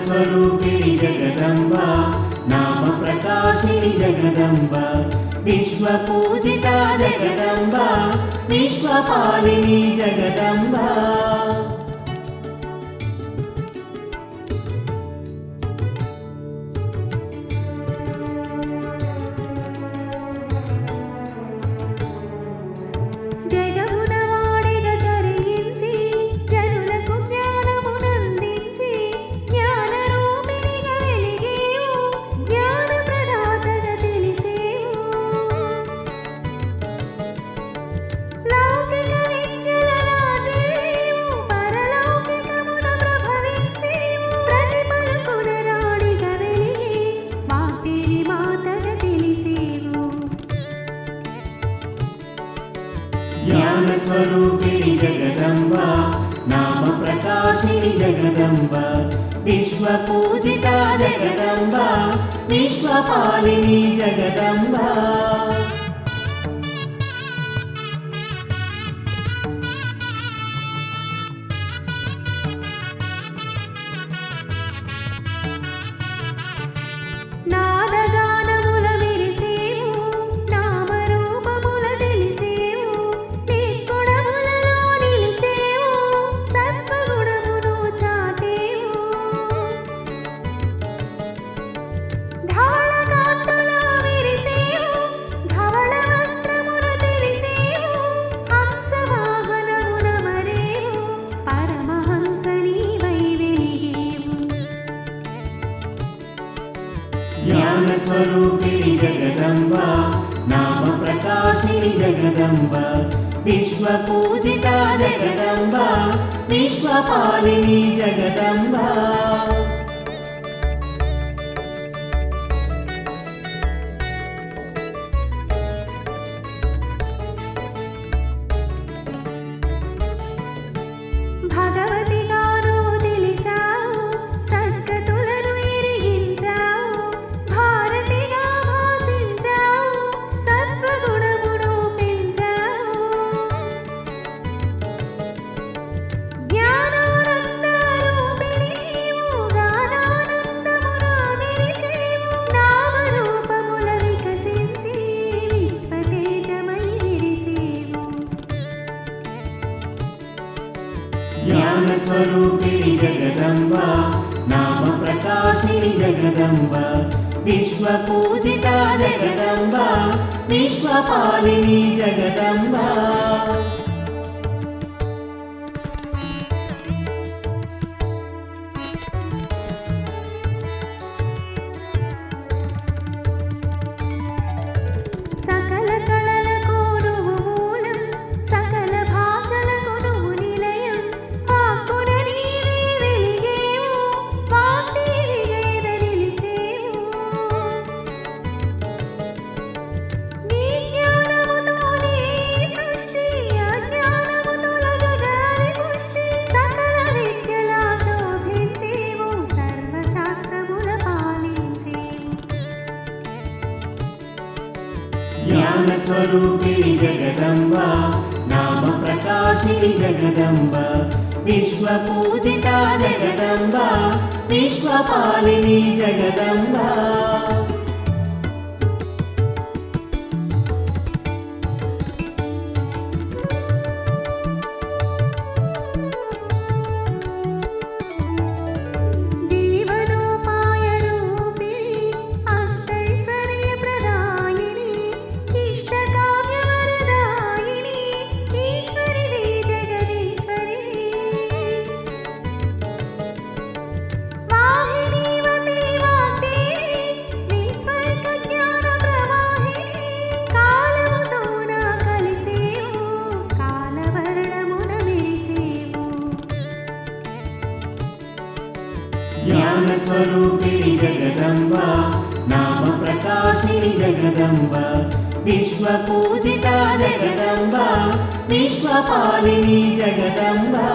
ज्ञानस्वरूपिणि जगदम्बा नाम प्रकाशिनि जगदम्बा विश्वपूजिता जगदम्बा विश्वपालिनी जगदम्बा ज्ञानस्वरूपिणि जगदम्बा नाम प्रकाशिनि जगदम्बा विश्वपूजिता जगदम्बा विश्वपालिनी जगदम्बा ज्ञानस्वरूपिणि जगदम्बा नाम प्रकाशिनि जगदम्बा विश्वपूजिता जगदम्बा विश्वपालिनी जगदम्बा ज्ञानस्वरूपिणि जगदम्बा नाम प्रकाशिनि जगदम्बा विश्वपूजिता जगदम्बा विश्वपालिनी जगदम्बा सकल कलలకు నువ్వు మూలం సకల భాషలకు నువ్వు నిలయం వాక్కున నీవే వెలిగేవు వాక్తివిగా నిలిచేవు నీ జ్ఞానముతోనే సృష్టి అజ్ఞానము తొలగగానే పుష్టి సకల విద్యల శోభించేవు సర్వశాస్త్రముల పాలించేవు ज्ञानस्वरूपिणि जगदम्बा नाम प्रकाशिनि जगदम्बा विश्वपूजिता जगदम्बा विश्वपालिनी जगदम्बा ज्ञानस्वरूपिणि जगदम्बा नाम प्रकाशिनि जगदम्बा विश्वपूजिता जगदम्बा विश्वपालिनी जगदम्बा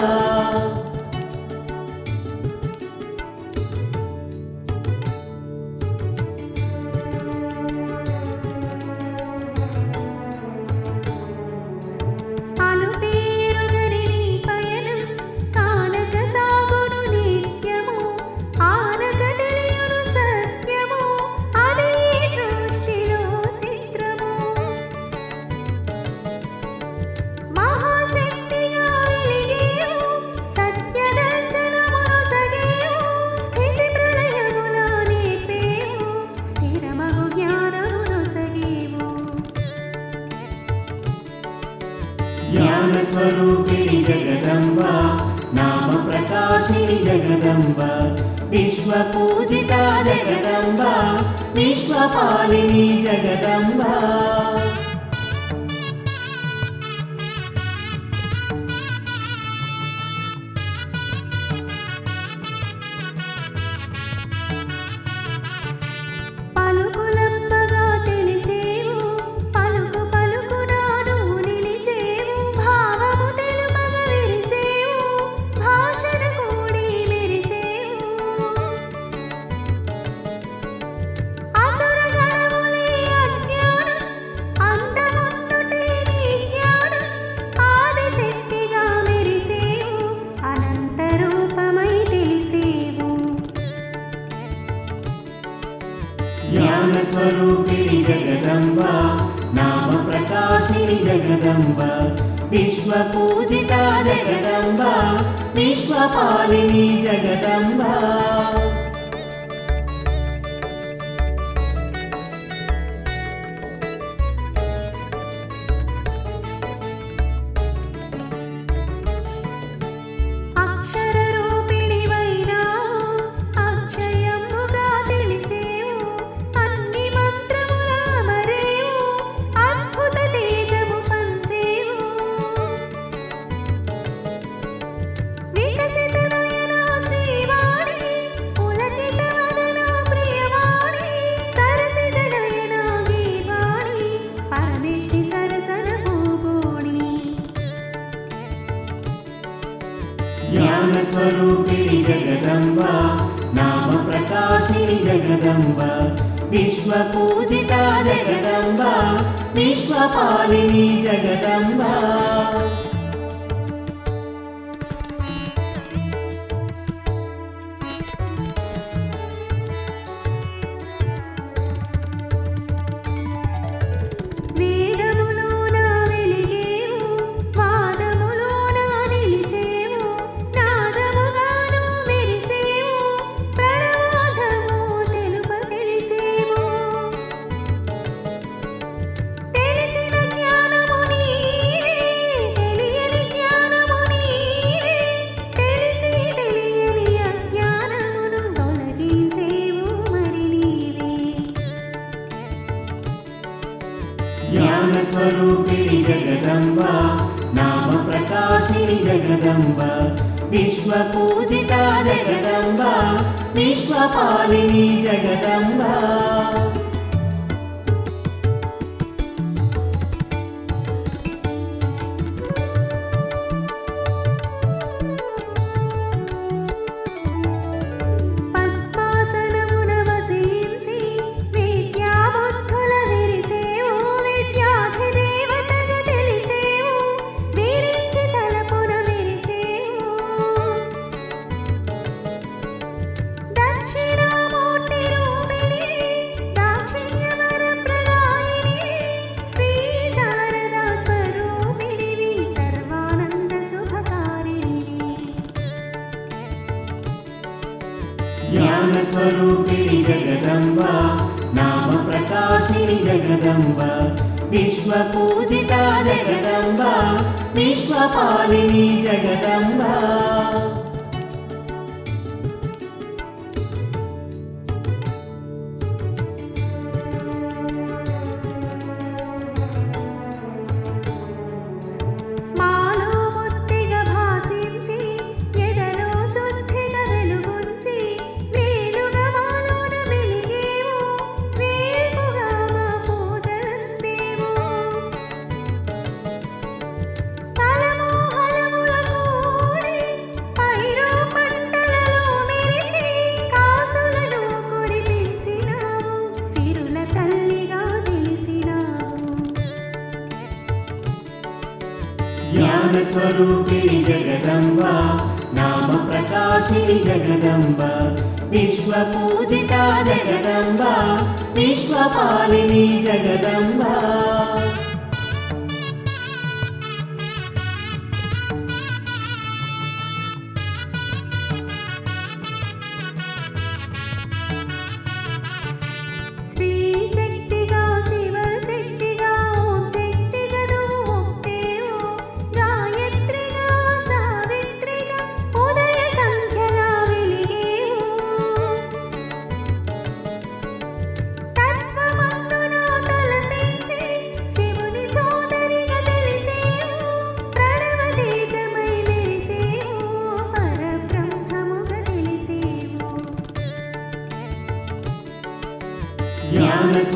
ఆన జ్ఞాన స్వరూపిణి జగదంబ నామ ప్రకాశిని జగదంబ విశ్వ పూజిత జగదంబ విశ్వపాలిని జగదంబ పలుకులంబగా తెలిసేవు పలుకు పలుకునాను నిలిచేవు భావము తెలుపగా విరిసేవు భాషను కూడి మెరిసేవు అసుర గణములే అజ్ఞానం అంతమొందుటే నీ జ్ఞానం ఆదిశక్తిగా మెరిసేవు అనంత రూపమై తెలిసేవు జ్ఞాన స్వరూపిణి జగదంబ నామ ప్రకాశిని జగదంబ విశ్వ పూజిత జగదంబ విశ్వపాలిని జగదంబ అక్షర రూపిణివైనావు అక్షయముగా తెలిసేవు అన్ని మంత్రముల మరేవు అద్భుత తేజము పంచేవు వికసిత నయన శ్రీవాణి పులకిత వదన ప్రియవాణి సరసిజ నయన గీర్వాణి పరమేష్టి సరసన భూగోణి జ్ఞాన స్వరూపిణి జగదంబ నామ ప్రకాశిని జగదంబ విశ్వ పూజిత జగదంబ విశ్వపాలిని జగదంబ వేదములోన వెలిగేవు వాదములోన నిలిచేవు నాదముగాను మెరిసేవు ప్రణవాధము తెలుప తెలిసేవు తెలిసిన జ్ఞానము నీవే తెలియని జ్ఞానము నీవే తెలిసి తెలియని అజ్ఞానమును తొలగించేవు మరి నీవే జ్ఞాన స్వరూపిణి జగదంబ నామ ప్రకాశిని జగదంబ విశ్వ పూజిత జగదంబ విశ్వపాలిని జగదంబ పద్మాసనమున వసించి విద్యాబుద్ధుల విరిసేవు విద్యాధిదేవతగా తెలిసేవు విరించి తలపున మెరిసేవు దక్షిణామూర్తి రూపిణి దాక్షిణ్యవర ప్రదాయిని శ్రీ శారదా స్వరూపిణివి సర్వానంద శుభకారిణివి జ్ఞాన స్వరూపిణి జగదంబ నామ ప్రకాశిని జగదంబ విశ్వ పూజిత జగదంబ విశ్వపాలిని జగదంబ మాలో ముత్తిగా భాసించి ఎదలో శుద్ధిగా వెలుగుంచి వేలుగా మాలోన వెలిగేవు వేల్పుగా మా పూజలందేవు తలమోహలముల కూడి పైరు పంటలలో మెరిసి కాసులను కురిపించినావు సిరుల తల్లిగా తెలిసినావు జ్ఞాన స్వరూపిణి జగదంబ నామ ప్రకాశిని జగదంబ విశ్వ పూజిత జగదంబ విశ్వపాలిని జగదంబ శ్రీ శక్తిగా శివ శక్తిగా ఓం శక్తిగా నువ్వు ఒప్పేవు గాయ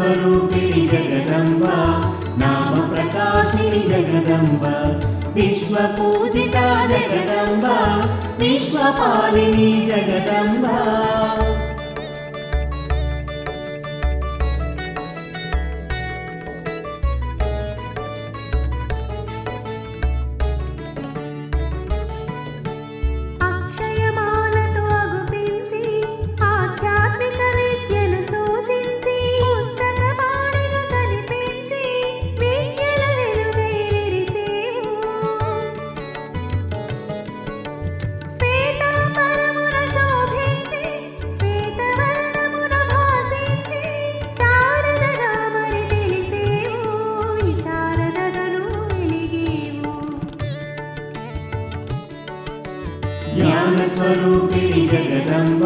స్వరూపిణి జగదంబ నామ ప్రకాశిని జగదంబ విశ్వ పూజిత జగదంబ విశ్వపాలిని జగదంబ అక్షయమాలతో అగుపించి ఆధ్యాత్మిక విద్యను సూచించి పుస్తకపాణిగా కనిపించి విద్యల వెలుగై విరిసేవు శ్వేతాంబరమున శోభించి శ్వేతవర్ణమున భాసించి శారదగా మరి తెలిసేవు విశారదగను వెలిగేవు జ్ఞాన స్వరూపిణి జగదంబ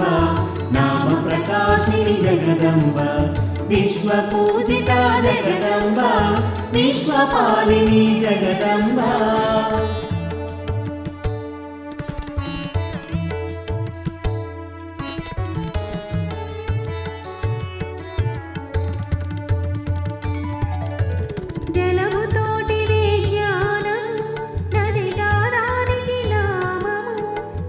నామ ప్రకాశిని జగదంబ విశ్వ పూజిత జగదంబ విశ్వపాలిని జగదంబ జలముతోటిదే జ్ఞానము నదిగా దానికి నామము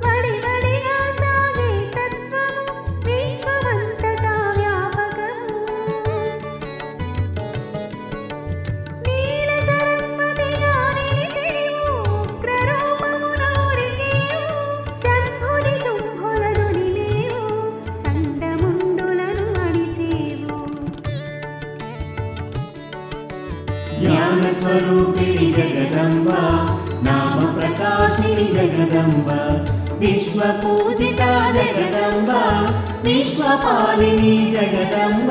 వడివడిగా సాగే తత్వము విశ్వమంతటా వ్యాపకము నీల సరస్వతిగా నిలిచేవు ఉగ్రరూపమున ఉరికేవు శంభుని శుంభుల దునిమేవు చండముండులను అడిచేవు జ్ఞాన స్వరూపిణి జగదంబ నామ ప్రకాశిని జగదంబ విశ్వ పూజిత జగదంబ విశ్వపాలిని జగదంబ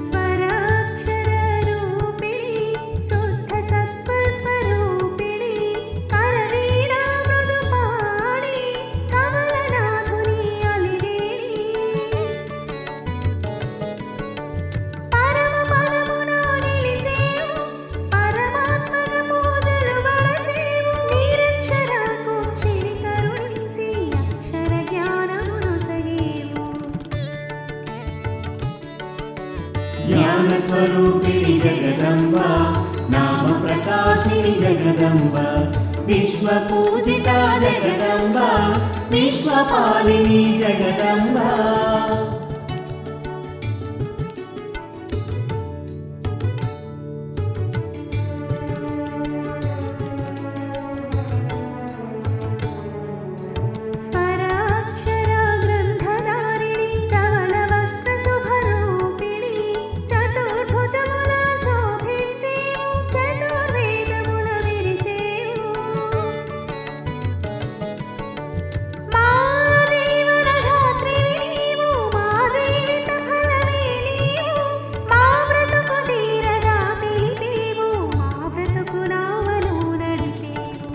స్వరాక్షర రూపిణి శుద్ధ సత్వ స్వరూపిణి కరవీణా మృదుపాణి కమలనాథుని అలివేణి పరమ పదమున నిలిచేవు పరమాత్మగ పూజలు వడసేవు నిరక్షర కుక్షిని కరుణించి అక్షర జ్ఞానమును సగేవు జ్ఞాన స్వరూపిణి జగదంబ నామ ప్రకాశిని జగదంబ విశ్వ పూజిత జగదంబ విశ్వపాలిని జగదంబ స్వరాక్షర గ్రంథధారిణి ధవళ వస్త్ర శుభరూపిణి చతుర్భుజముల శోభించేవు చతుర్వేదముల విరిసేవు మా జీవన ధాత్రివి నీవు మా జీవిత ఫలమే నీవు మా బ్రతుకు తీరగా తెలిపేవు మా బ్రతుకు నావను నడిపేవు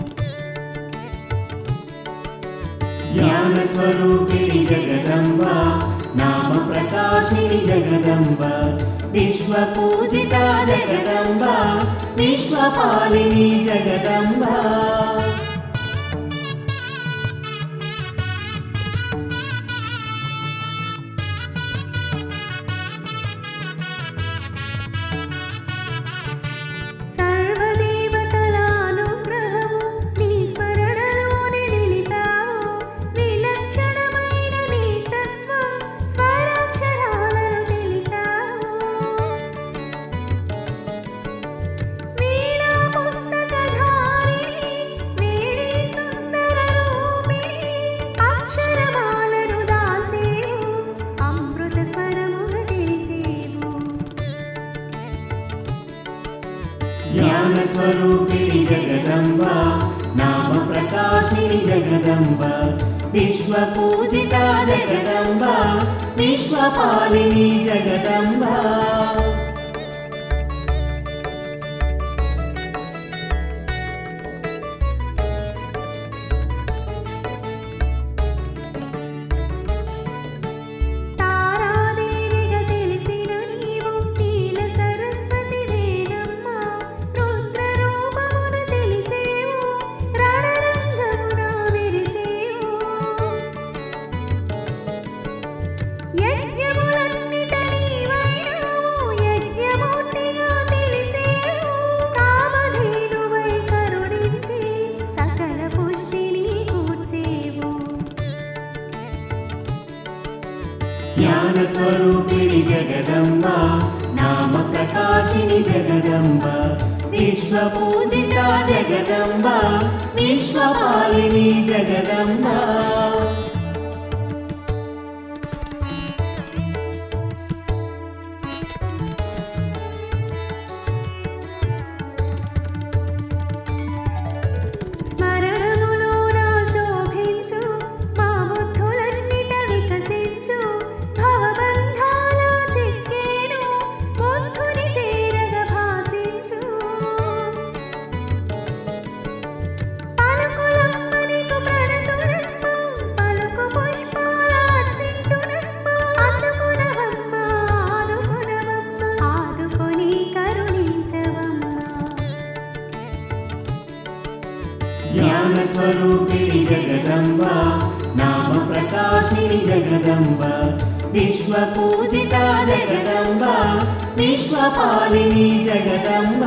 జ్ఞాన స్వరూపిణి జగదంబ నామ ప్రకాశిని జగదంబ విశ్వ పూజిత జగదంబ విశ్వపాలిని జగదంబ సర్వదేవతల అనుగ్రహము నీ స్మరణలోనే నిలిపావు విలక్షణమైన నీ తత్వం స్వరాక్షరాలను తెలిపావు వీణా పుస్తకధారిణి వేణి సుందర రూపిణి అక్షరమాలను దాల్చేవు అమృత స్వరముగ తెలిసేవు జ్ఞాన స్వరూపిణి జగదంబ నామ ప్రకాశిని జగదంబ విశ్వ పూజిత జగదంబ విశ్వపాలిని జగదంబ తారాదేవిగా తెలిసిన నీవు నీల సరస్వతి వేణమ్మ రుద్ర జ్ఞాన స్వరూపిణి జగదంబ నామ ప్రకాశిని జగదంబ విశ్వ పూజిత జగదంబ విశ్వపాలిని జగదంబ స్మరణములోన శోభించు మా బుద్ధులన్నిట వికసించు భవబంధాల చిక్కేను బుద్ధుని చేరగ భాసించు పలుకులమ్మ నీకు ప్రణతులమ్మ పలుకు పుష్పాల అర్చింతునమ్మ అందుకునవమ్మ ఆదుకునవమ్మ ఆదుకొని కరుణించవమ్మ జ్ఞాన స్వరూపిణి జగదంబ నామ ప్రకాశిని జగదంబ విశ్వ పూజిత జగదంబ విశ్వపాలిని జగదంబ